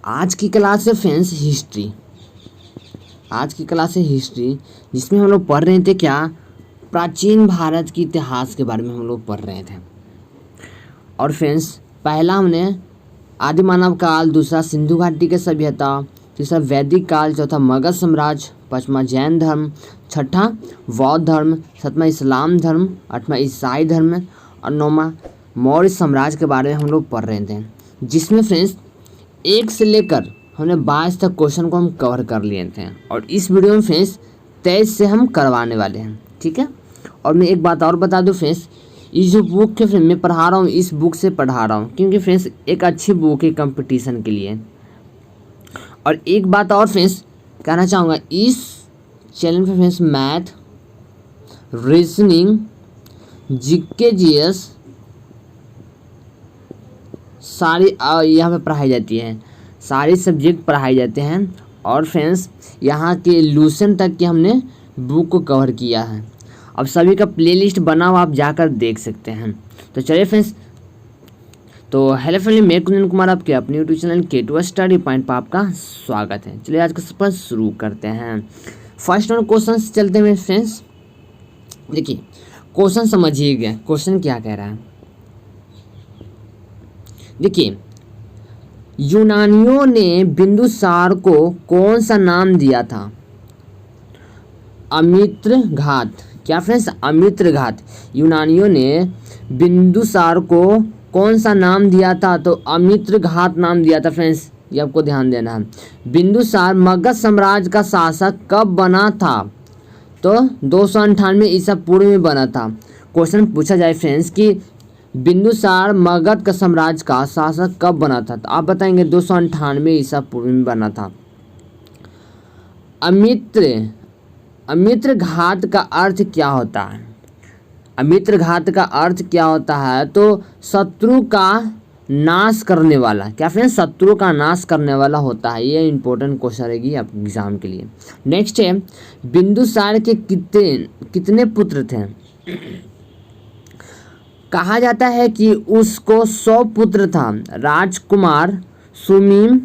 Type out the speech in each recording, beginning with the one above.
आज की क्लास है फ्रेंड्स हिस्ट्री। आज की क्लास है हिस्ट्री, जिसमें हम लोग पढ़ रहे थे क्या, प्राचीन भारत के इतिहास के बारे में हम लोग पढ़ रहे थे। और फ्रेंड्स पहला हमने आदि मानव काल, दूसरा सिंधु घाटी के सभ्यता, तीसरा वैदिक काल, चौथा मगध साम्राज्य, पाँचवा जैन धर्म, छठा बौद्ध धर्म, सातवां इस्लाम धर्म, आठवां ईसाई धर्म और नौवां मौर्य साम्राज्य के बारे में हम लोग पढ़ रहे थे। जिसमें फ्रेंड्स 1 से लेकर हमने 22 तक क्वेश्चन को हम कवर कर लिए थे और इस वीडियो में फ्रेंड्स 23 से हम करवाने वाले हैं, ठीक है। और मैं एक बात और बता दूं फ्रेंड्स, ये जो बुक है मैं पढ़ा रहा हूँ, इस बुक से पढ़ा रहा हूँ क्योंकि फ्रेंड्स एक अच्छी बुक है कंपटीशन के लिए। और एक बात और फ्रेंड्स कहना चाहूँगा, इस चैनल पे friends math, reasoning, GK, GS सारी यहाँ पे पढ़ाई जाती है, सारे सब्जेक्ट पढ़ाए जाते हैं। और फ्रेंड्स यहाँ के लूसेंट तक की हमने बुक को कवर किया है। अब सभी का प्लेलिस्ट बना हुआ, आप जाकर देख सकते हैं। तो चलिए फ्रेंड्स, तो हेलो फ्रेंड, मैं कुंदन कुमार आपके अपने YouTube channel K2 study point पर आपका स्वागत है। चलिए आज का सफर शुरू करते हैं। फर्स्ट और क्वेश्चन चलते हैं फ्रेंड्स। देखिए क्वेश्चन समझिएगा, क्वेश्चन क्या कह रहा है। देखिए, यूनानियों ने बिंदुसार को कौन सा नाम दिया था? अमित्र घात। क्या फ्रेंड्स? अमित्र घात। यूनानियों ने बिंदुसार को कौन सा नाम दिया था? तो अमित्र घात नाम दिया था फ्रेंड्स, ये आपको ध्यान देना है। बिंदुसार मगध साम्राज्य का शासक कब बना था? तो 298 ईसा पूर्व में बना था। क्वेश्चन पूछा जाए फ्रेंड्स कि बिंदुसार मगध का साम्राज्य का शासक कब बना था, तो आप बताएंगे 298 ईसा पूर्व में बना था। अमित्र घात का अर्थ क्या होता है? अमित्र घात का अर्थ क्या होता है? तो शत्रु का नाश करने वाला। क्या फ्रेंड्स? शत्रु का नाश करने वाला होता है। ये इंपॉर्टेंट क्वेश्चन रहेगी आप एग्जाम के लिए। नेक्स्ट है, बिंदुसार के कितने पुत्र थे? कहा जाता है कि उसको 100 पुत्र था। राजकुमार सुमीम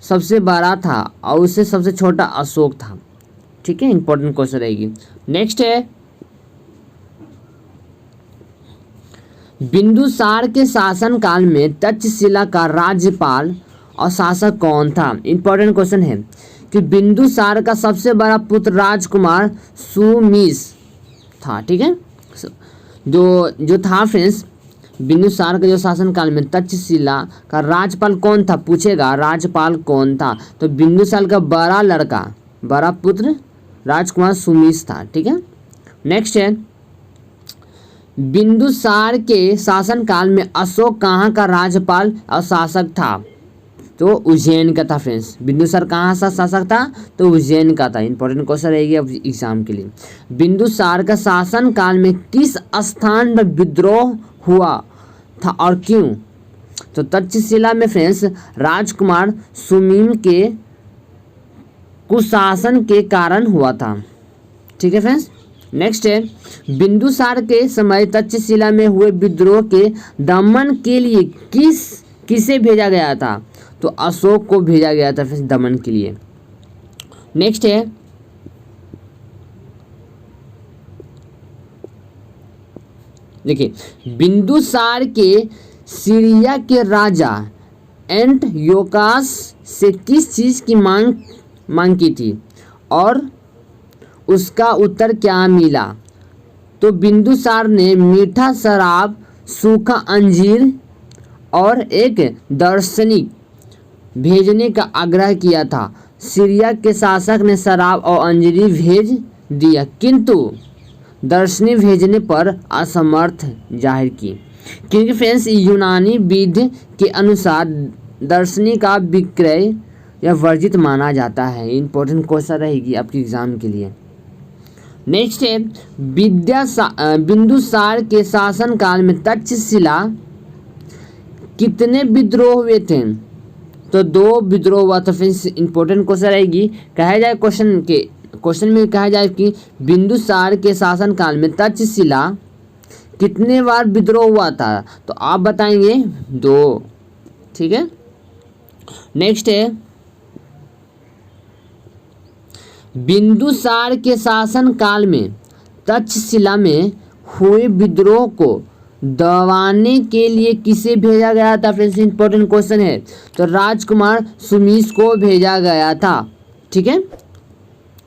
सबसे बड़ा था और उससे सबसे छोटा अशोक था, ठीक है। इंपॉर्टेंट क्वेश्चन रहेगी। नेक्स्ट है, बिंदुसार के शासन काल में तक्षशिला का राज्यपाल और शासक कौन था? इंपॉर्टेंट क्वेश्चन है कि बिंदुसार का सबसे बड़ा पुत्र राजकुमार सुमीस था, ठीक है। जो था फ्रेंड्स, बिंदुसार के जो शासन काल में तक्षशिला का राज्यपाल कौन था पूछेगा, राज्यपाल कौन था? तो बिंदुसार का बड़ा लड़का, बड़ा पुत्र राजकुमार सुमीस था, ठीक है। नेक्स्ट है, बिंदुसार के शासन काल में अशोक कहाँ का राज्यपाल और शासक था? तो उज्जैन का था फ्रेंड्स। बिंदुसार कहाँ सा शासक था? तो उज्जैन का था। इंपॉर्टेंट क्वेश्चन रहेगी अब एग्जाम के लिए। बिंदुसार का शासन काल में किस स्थान पर विद्रोह हुआ था और क्यों? तो तक्षशिला में फ्रेंड्स राजकुमार सुमीम के कुशासन के कारण हुआ था, ठीक है फ्रेंड्स। नेक्स्ट है, बिंदुसार के समय तक्षशिला में हुए विद्रोह के दमन के लिए किसे भेजा गया था? तो अशोक को भेजा गया था फिर दमन के लिए। नेक्स्ट है, देखिए बिंदुसार के सीरिया के राजा एंटियोकस से किस चीज की मांग की थी और उसका उत्तर क्या मिला? तो बिंदुसार ने मीठा शराब, सूखा अंजीर और एक दार्शनिक भेजने का आग्रह किया था। सीरिया के शासक ने शराब और अंजीर भेज दिया, किंतु दार्शनिक भेजने पर असमर्थ जाहिर की, क्योंकि फ्रेंड्स यूनानी विधि के अनुसार दार्शनिक का विक्रय या वर्जित माना जाता है। इंपॉर्टेंट क्वेश्चन रहेगी आपके एग्जाम के लिए। नेक्स्ट है, बिंदुसार के शासन काल में तक्षशिला कितने विद्रोह हुए थे? तो 2 विद्रोह हुआ था फ्रेंड्स। इंपॉर्टेंट क्वेश्चन रहेगी। कहा जाए क्वेश्चन में कहा जाए कि बिंदुसार के शासन काल में तक्षशिला कितने बार विद्रोह हुआ था? तो आप बताएंगे 2, ठीक है। नेक्स्ट है बिंदुसार के शासन काल में तक्षशिला में हुए विद्रोह को दबाने के लिए किसे भेजा गया था फ्रेंड्स, इंपॉर्टेंट क्वेश्चन है। तो राजकुमार सुमीस को भेजा गया था, ठीक है।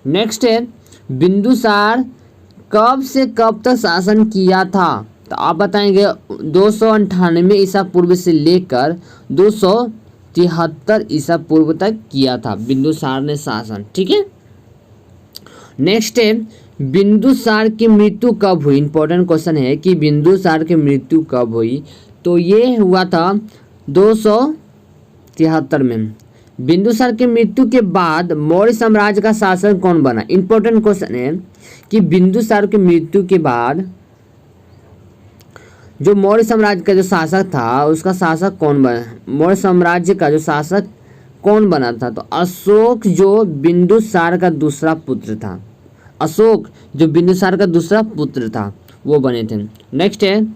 नेक्स्ट है बिंदुसार कब से कब तक शासन किया था, तो आप बताएंगे 298 ईसा पूर्व से लेकर 273 ईसा पूर्व तक किया था बिंदुसार ने शासन, ठीक है। नेक्स्ट है बिंदुसार की मृत्यु कब हुई, इंपॉर्टेंट क्वेश्चन है कि बिंदुसार की मृत्यु कब हुई, तो ये हुआ था 273 में। बिंदुसार की मृत्यु के बाद मौर्य साम्राज्य का शासक कौन बना, इंपॉर्टेंट क्वेश्चन है कि बिंदुसार की मृत्यु के बाद जो मौर्य साम्राज्य का जो शासक था उसका शासक कौन बना, मौर्य साम्राज्य का जो शासक कौन बना था, तो अशोक जो बिंदुसार का दूसरा पुत्र था, अशोक जो बिंदुसार का दूसरा पुत्र था वो बने थे। नेक्स्ट है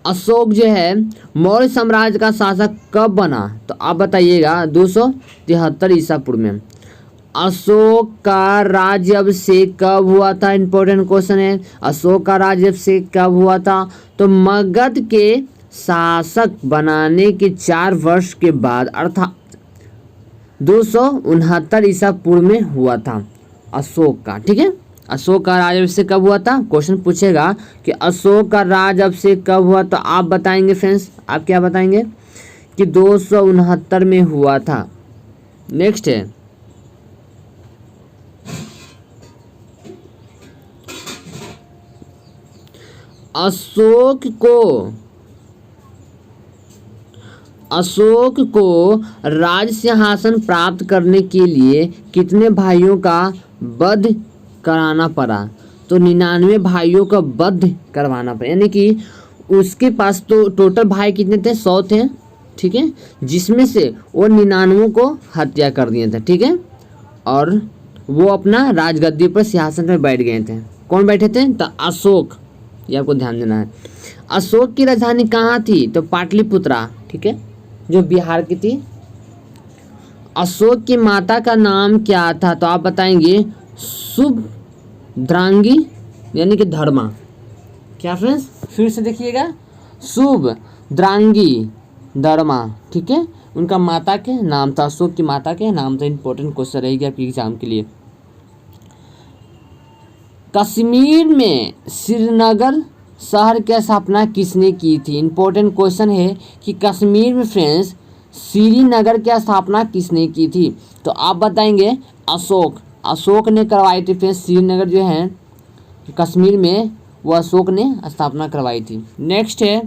अशोक जो है मौर्य साम्राज्य का शासक कब बना, तो आप बताइएगा 273 ईसा पूर्व में। अशोक का राज्याभिषेक कब हुआ था, इंपॉर्टेंट क्वेश्चन है। अशोक का राज्याभिषेक कब हुआ था, तो मगध के शासक बनाने के 4 वर्ष के बाद अर्थात 269 ईसा पूर्व में हुआ था अशोक का, ठीक है। अशोक का राज्याभिषेक कब हुआ था, क्वेश्चन पूछेगा कि अशोक का राज्याभिषेक कब हुआ, तो आप बताएंगे फ्रेंड्स, आप क्या बताएंगे कि 269 में हुआ था। नेक्स्ट है अशोक को राज सिंहासन प्राप्त करने के लिए कितने भाइयों का वध कराना पड़ा, तो 99 भाइयों का वध करवाना पड़ा, यानी कि उसके पास तो टोटल भाई कितने थे, 100 थे, ठीक है, जिसमें से वो 99 को हत्या कर दिए थे, ठीक है, और वो अपना राजगद्दी पर सिंहासन पर बैठ गए थे। कौन बैठे थे, तो अशोक, ये आपको ध्यान देना है। अशोक की राजधानी कहाँ थी, तो पाटलिपुत्रा, ठीक है, जो बिहार की थी। अशोक की माता का नाम क्या था, तो आप बताएंगे शुभद्रांगी यानी कि धर्मा। क्या फ्रेंड्स, फिर से देखिएगा, शुभद्रांगी धर्मा, ठीक है, उनका माता के नाम था, अशोक की माता के नाम था। इंपॉर्टेंट क्वेश्चन रहेगा आपके एग्जाम के लिए। कश्मीर में श्रीनगर शहर की स्थापना किसने की थी, इंपॉर्टेंट क्वेश्चन है कि कश्मीर में फ्रेंड्स श्रीनगर की स्थापना किसने की थी, तो आप बताएंगे अशोक ने करवाई थी फ्रेंड्स, श्रीनगर जो है कश्मीर में वो अशोक ने स्थापना करवाई थी। नेक्स्ट है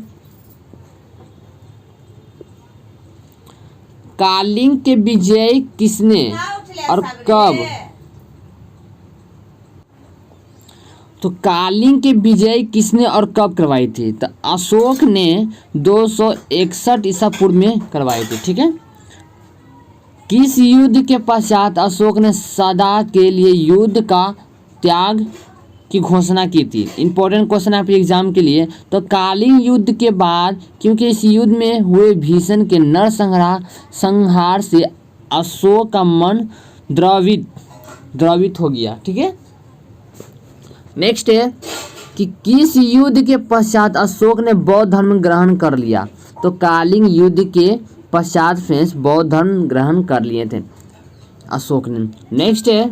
कालिंग के विजय किसने और कब, तो कालिंग की विजय किसने और कब करवाई थी, तो अशोक ने 261 ईसा पूर्व में करवाई थी, ठीक है। किस युद्ध के पश्चात अशोक ने सदा के लिए युद्ध का त्याग की घोषणा की थी, इंपॉर्टेंट क्वेश्चन है आपके एग्जाम के लिए। तो कालिंग युद्ध के बाद, क्योंकि इस युद्ध में हुए भीषण के नरसंहार से अशोक का मन द्रवित हो गया, ठीक है। नेक्स्ट है कि किस युद्ध के पश्चात अशोक ने बौद्ध धर्म ग्रहण कर लिया, तो कालिंग युद्ध के पश्चात फ्रेंड्स बौद्ध धर्म ग्रहण कर लिए थे अशोक ने। नेक्स्ट है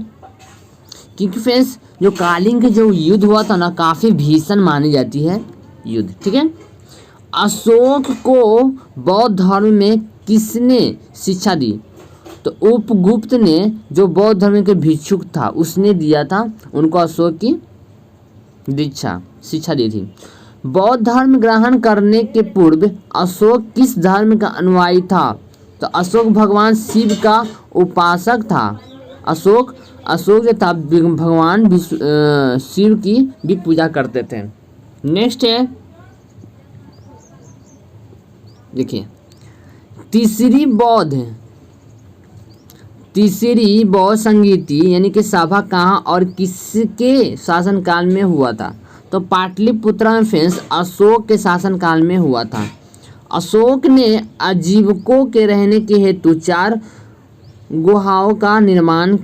क्योंकि फ्रेंड्स जो कालिंग के जो युद्ध हुआ था ना, काफ़ी भीषण मानी जाती है युद्ध, ठीक है। अशोक को बौद्ध धर्म में किसने शिक्षा दी, तो उपगुप्त ने, जो बौद्ध धर्म के भिक्षुक था उसने दिया था उनको अशोक की शिक्षा दी थी। बौद्ध धर्म ग्रहण करने के पूर्व अशोक किस धर्म का अनुयायी था, तो अशोक भगवान शिव का उपासक था। अशोक जो था भगवान शिव की भी पूजा करते थे। नेक्स्ट है देखिए तीसरी बौद्ध संगीति यानी कि सभा कहाँ और किसके शासनकाल में हुआ था, तो पाटलिपुत्रा में फ्रेंड्स अशोक के शासनकाल में हुआ था। अशोक ने आजीविकों के रहने के हेतु 4 गुहाओं का निर्माण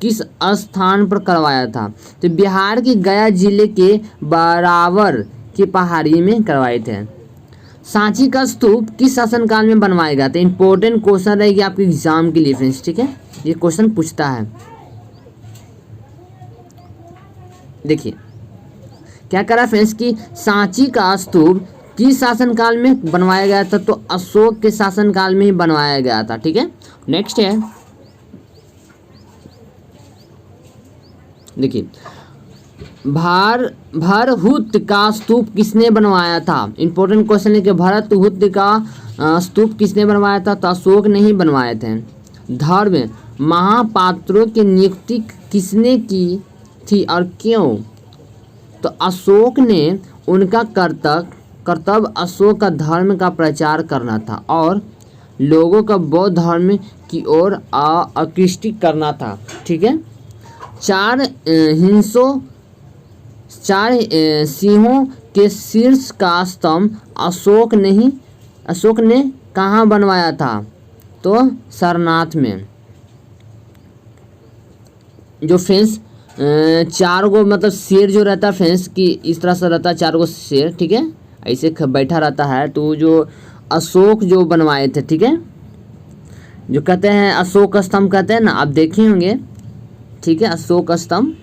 किस स्थान पर करवाया था? तो बिहार के गया जिले के बरावर की पहाड़ी में करवाए थे। सांची का स्तूप किस शासनकाल में बनवाया गया था? इंपॉर्टेंट क्वेश्चन रहेगी आपके एग्जाम के लिए फ्रेंड्स, ठीक है, ये क्वेश्चन पूछता है। देखिए क्या करा फ्रेंड्स कि सांची का स्तूप किस शासनकाल में बनवाया गया था? तो अशोक के शासनकाल में ही बनवाया गया था, ठीक है। नेक्स्ट है, देखिए भरहुत का स्तूप किसने बनवाया था? इंपॉर्टेंट क्वेश्चन है कि भरहुत का स्तूप किसने बनवाया था? तो अशोक ने ही बनवाए थे। धर्म महापात्रों की नियुक्ति किसने की थी और क्यों? तो अशोक ने, उनका कर्तव्य अशोक का धर्म का प्रचार करना था और लोगों का बौद्ध धर्म की ओर आकृष्ट करना था, ठीक है। 4 सिंहों के शीर्ष का स्तंभ अशोक ने कहाँ बनवाया था? तो सारनाथ में। जो फ्रेंड्स 4 गो मतलब शेर जो रहता है फ्रेंड्स कि इस तरह से रहता है, 4 गो शेर, ठीक है, ऐसे बैठा रहता है, तो जो अशोक जो बनवाए थे, ठीक है, जो कहते हैं अशोक स्तंभ कहते हैं ना, आप देखे होंगे, ठीक है, अशोक स्तंभ।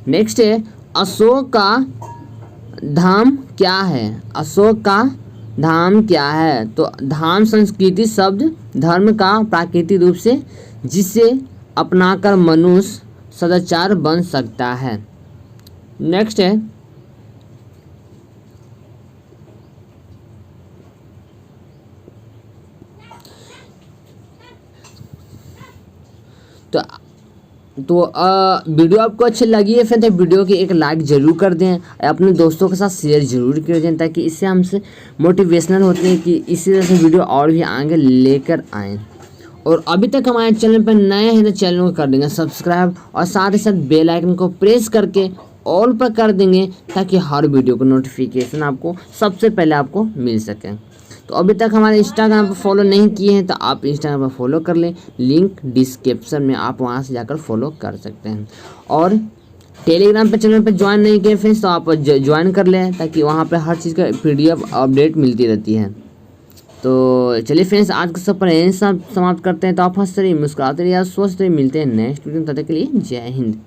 नेक्स्ट है, अशोक का धाम क्या है? अशोक का धाम क्या है? तो धाम संस्कृति शब्द धर्म का प्राकृतिक रूप से जिसे अपनाकर मनुष्य सदाचार बन सकता है। नेक्स्ट है, तो वीडियो आपको अच्छी लगी है फिर तो वीडियो की एक लाइक ज़रूर कर दें, अपने दोस्तों के साथ शेयर ज़रूर कर दें, ताकि इससे हमसे मोटिवेशनल होते हैं कि इसी तरह से वीडियो और भी आगे लेकर आएँ। और अभी तक हमारे चैनल पर नए हैं तो चैनल को कर देंगे सब्सक्राइब और साथ ही साथ बेल आइकन को प्रेस करके ऑल पर कर देंगे, ताकि हर वीडियो को नोटिफिकेशन आपको सबसे पहले आपको मिल सके। तो अभी तक हमारे इंस्टाग्राम पर फॉलो नहीं किए हैं तो आप इंस्टाग्राम पर फॉलो कर लें, लिंक डिस्क्रिप्शन में, आप वहां से जाकर फॉलो कर सकते हैं। और टेलीग्राम पर चैनल पर ज्वाइन नहीं किए फ्रेंड्स तो आप ज्वाइन कर लें, ताकि वहां पर हर चीज़ का PDF अपडेट मिलती रहती है। तो चलिए फ्रेंड्स, आज का सब पर यहीं समाप्त करते हैं। तो आप हंसते रहिए, मुस्कुराते रहिए, स्वस्थ रहिए, मिलते हैं नेक्स्ट वीडियो में, तब तक के लिए जय हिंद।